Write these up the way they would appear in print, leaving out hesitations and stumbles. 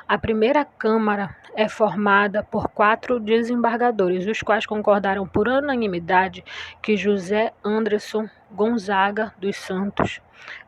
A primeira Câmara é formada por 4 desembargadores, os quais concordaram por unanimidade que José Anderson Gonzaga dos Santos,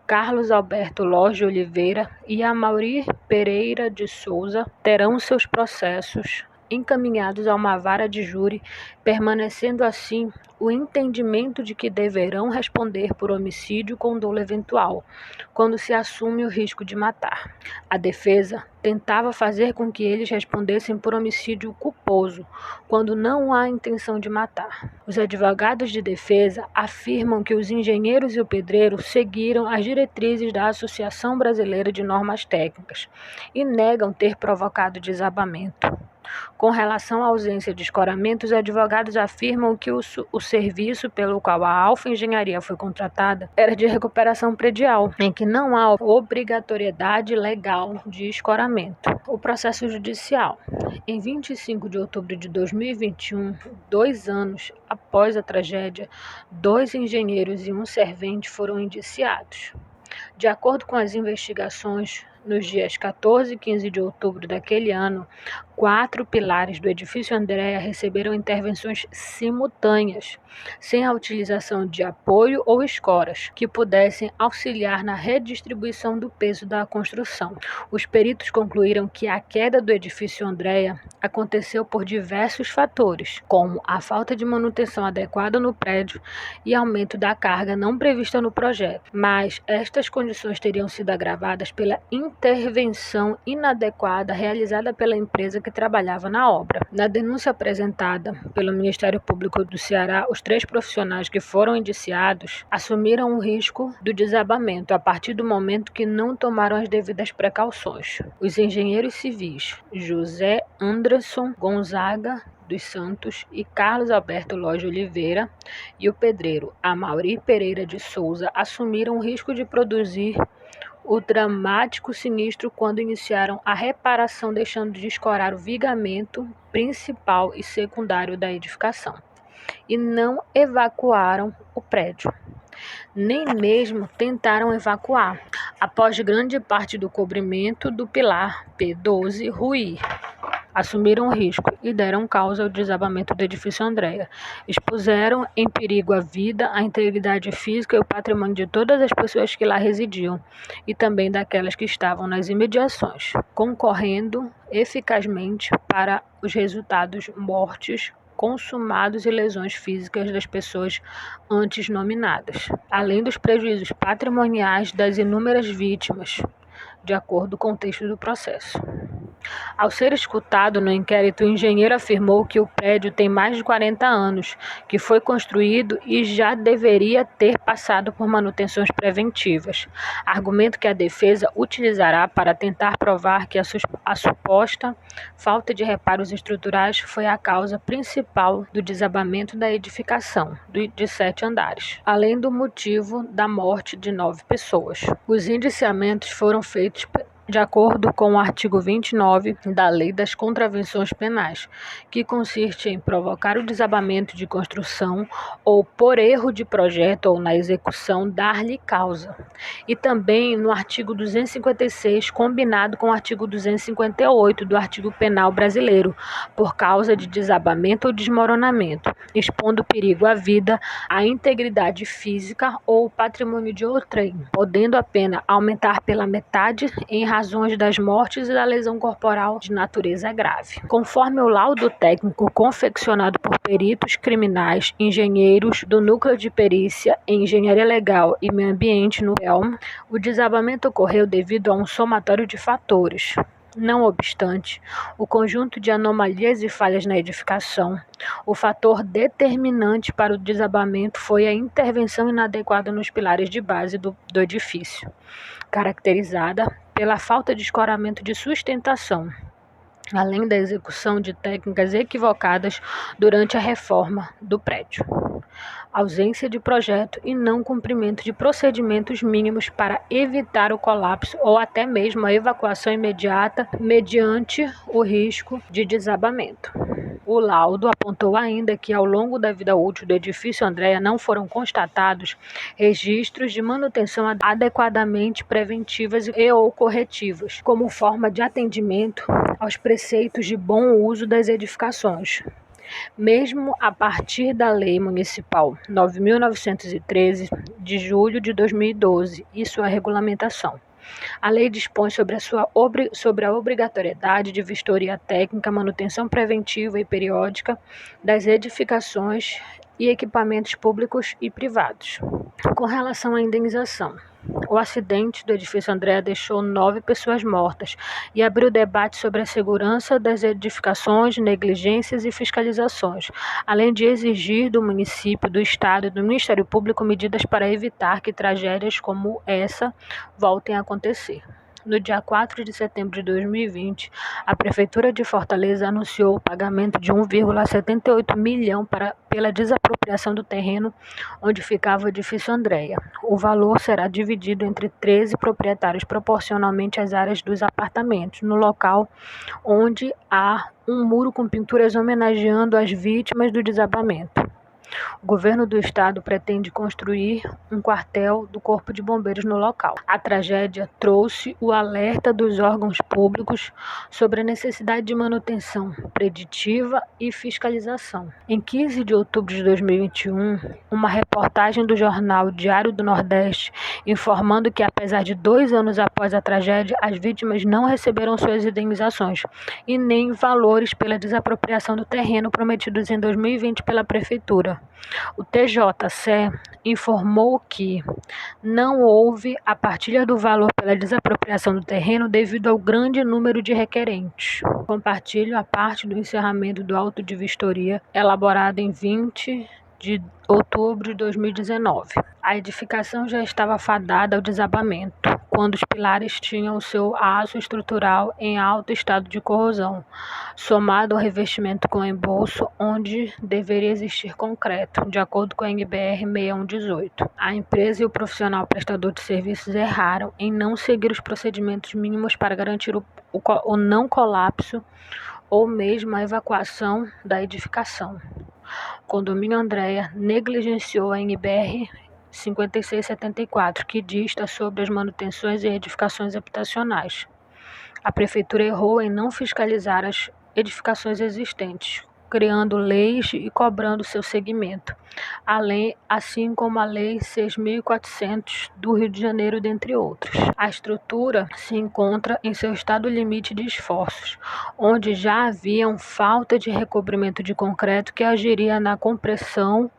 Carlos Alberto Lage de Oliveira e Amaury Pereira de Souza terão seus processos encaminhados a uma vara de júri, permanecendo assim o entendimento de que deverão responder por homicídio com dolo eventual, quando se assume o risco de matar. A defesa tentava fazer com que eles respondessem por homicídio culposo, quando não há intenção de matar. Os advogados de defesa afirmam que os engenheiros e o pedreiro seguiram as diretrizes da Associação Brasileira de Normas Técnicas e negam ter provocado desabamento. Com relação à ausência de escoramento, os advogados afirmam que o serviço pelo qual a Alfa Engenharia foi contratada era de recuperação predial, em que não há obrigatoriedade legal de escoramento. O processo judicial. Em 25 de outubro de 2021, 2 anos após a tragédia, 2 engenheiros e um servente foram indiciados. De acordo com as investigações, nos dias 14 e 15 de outubro daquele ano, 4 pilares do edifício Andréa receberam intervenções simultâneas, sem a utilização de apoio ou escoras, que pudessem auxiliar na redistribuição do peso da construção. Os peritos concluíram que a queda do edifício Andréa aconteceu por diversos fatores, como a falta de manutenção adequada no prédio e aumento da carga não prevista no projeto, mas estas condições teriam sido agravadas pela intervenção inadequada realizada pela empresa que trabalhava na obra. Na denúncia apresentada pelo Ministério Público do Ceará, os 3 profissionais que foram indiciados assumiram o risco do desabamento a partir do momento que não tomaram as devidas precauções. Os engenheiros civis José Anderson Gonzaga dos Santos e Carlos Alberto Lage de Oliveira e o pedreiro Amaury Pereira de Souza assumiram o risco de produzir o dramático sinistro quando iniciaram a reparação, deixando de escorar o vigamento principal e secundário da edificação, e não evacuaram o prédio, nem mesmo tentaram evacuar, após grande parte do cobrimento do pilar P12 ruir. Assumiram o risco e deram causa ao desabamento do edifício Andréa. Expuseram em perigo a vida, a integridade física e o patrimônio de todas as pessoas que lá residiam e também daquelas que estavam nas imediações, concorrendo eficazmente para os resultados mortes, consumados e lesões físicas das pessoas antes nominadas, além dos prejuízos patrimoniais das inúmeras vítimas, de acordo com o texto do processo. Ao ser escutado no inquérito, o engenheiro afirmou que o prédio tem mais de 40 anos, que foi construído e já deveria ter passado por manutenções preventivas, argumento que a defesa utilizará para tentar provar que a suposta falta de reparos estruturais foi a causa principal do desabamento da edificação, de 7 andares, além do motivo da morte de 9 pessoas. Os indiciamentos foram feitos de acordo com o artigo 29 da Lei das Contravenções Penais, que consiste em provocar o desabamento de construção ou, por erro de projeto ou na execução, dar-lhe causa. E também no artigo 256, combinado com o artigo 258 do Artigo Penal Brasileiro, por causa de desabamento ou desmoronamento, expondo perigo à vida, à integridade física ou patrimônio de outrem, podendo a pena aumentar pela metade em razões das mortes e da lesão corporal de natureza grave. Conforme o laudo técnico confeccionado por peritos criminais, engenheiros do Núcleo de Perícia em Engenharia Legal e Meio Ambiente no PELM, o desabamento ocorreu devido a um somatório de fatores. Não obstante, o conjunto de anomalias e falhas na edificação, o fator determinante para o desabamento foi a intervenção inadequada nos pilares de base do edifício, caracterizada pela falta de escoramento de sustentação, além da execução de técnicas equivocadas durante a reforma do prédio, ausência de projeto e não cumprimento de procedimentos mínimos para evitar o colapso ou até mesmo a evacuação imediata mediante o risco de desabamento. O laudo apontou ainda que, ao longo da vida útil do edifício Andréa, não foram constatados registros de manutenção adequadamente preventivas e/ou corretivas, como forma de atendimento aos preceitos de bom uso das edificações. Mesmo a partir da Lei Municipal 9.913, de julho de 2012, e sua regulamentação. A lei dispõe sobre a obrigatoriedade de vistoria técnica, manutenção preventiva e periódica das edificações e equipamentos públicos e privados. Com relação à indenização, o acidente do edifício Andréa deixou 9 pessoas mortas e abriu debate sobre a segurança das edificações, negligências e fiscalizações, além de exigir do município, do Estado e do Ministério Público medidas para evitar que tragédias como essa voltem a acontecer. No dia 4 de setembro de 2020, a Prefeitura de Fortaleza anunciou o pagamento de 1,78 milhão pela desapropriação do terreno onde ficava o edifício Andréa. O valor será dividido entre 13 proprietários proporcionalmente às áreas dos apartamentos, no local onde há um muro com pinturas homenageando as vítimas do desabamento. O governo do estado pretende construir um quartel do Corpo de Bombeiros no local. A tragédia trouxe o alerta dos órgãos públicos sobre a necessidade de manutenção preditiva e fiscalização. Em 15 de outubro de 2021, uma reportagem do jornal Diário do Nordeste informando que, apesar de 2 anos após a tragédia, as vítimas não receberam suas indenizações e nem valores pela desapropriação do terreno prometidos em 2020 pela Prefeitura. O TJC informou que não houve a partilha do valor pela desapropriação do terreno devido ao grande número de requerentes. Compartilho a parte do encerramento do auto de vistoria elaborado em 20 de outubro de 2019. A edificação já estava fadada ao desabamento, quando os pilares tinham seu aço estrutural em alto estado de corrosão, somado ao revestimento com embolso, onde deveria existir concreto, de acordo com a NBR 6118. A empresa e o profissional prestador de serviços erraram em não seguir os procedimentos mínimos para garantir o não colapso ou mesmo a evacuação da edificação. O condomínio Andréa negligenciou a NBR 5674, que dista sobre as manutenções e edificações habitacionais. A Prefeitura errou em não fiscalizar as edificações existentes, criando leis e cobrando seu seguimento, assim como a Lei 6.400 do Rio de Janeiro, dentre outros. A estrutura se encontra em seu estado limite de esforços, onde já havia falta de recobrimento de concreto que agiria na compressão,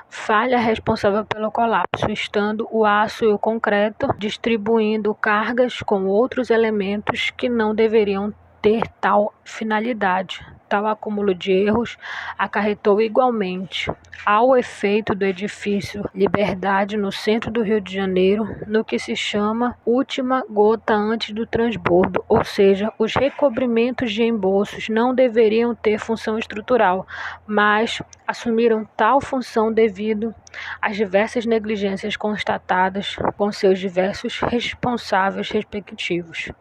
falha responsável pelo colapso, estando o aço e o concreto distribuindo cargas com outros elementos que não deveriam ter tal finalidade. Tal acúmulo de erros acarretou igualmente ao efeito do edifício Liberdade, no centro do Rio de Janeiro, no que se chama última gota antes do transbordo, ou seja, os recobrimentos de embolsos não deveriam ter função estrutural, mas assumiram tal função devido às diversas negligências constatadas com seus diversos responsáveis respectivos.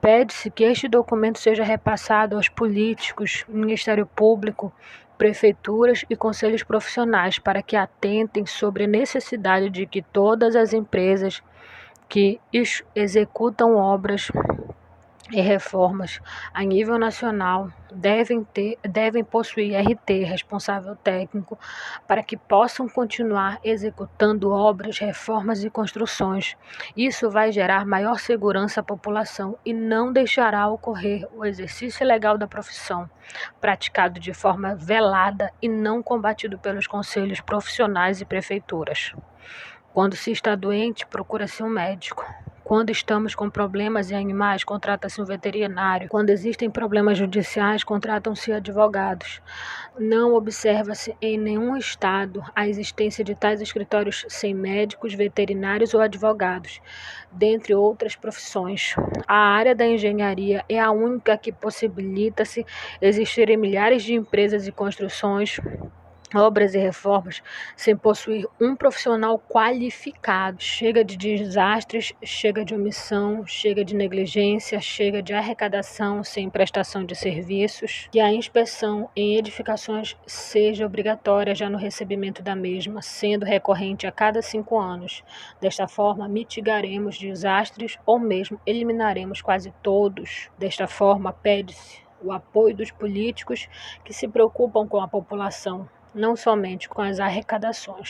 Pede-se que este documento seja repassado aos políticos, Ministério Público, prefeituras e conselhos profissionais para que atentem sobre a necessidade de que todas as empresas que executam obras e reformas a nível nacional devem possuir RT, responsável técnico, para que possam continuar executando obras, reformas e construções. Isso vai gerar maior segurança à população e não deixará ocorrer o exercício legal da profissão, praticado de forma velada e não combatido pelos conselhos profissionais e prefeituras. Quando se está doente, procura-se um médico. Quando estamos com problemas em animais, contrata-se um veterinário. Quando existem problemas judiciais, contratam-se advogados. Não observa-se em nenhum estado a existência de tais escritórios sem médicos, veterinários ou advogados, dentre outras profissões. A área da engenharia é a única que possibilita-se existirem milhares de empresas e construções obras e reformas sem possuir um profissional qualificado. Chega de desastres, chega de omissão, chega de negligência, chega de arrecadação sem prestação de serviços. Que a inspeção em edificações seja obrigatória já no recebimento da mesma, sendo recorrente a cada 5 anos. Desta forma, mitigaremos desastres ou mesmo eliminaremos quase todos. Desta forma, pede-se o apoio dos políticos que se preocupam com a população, não somente com as arrecadações.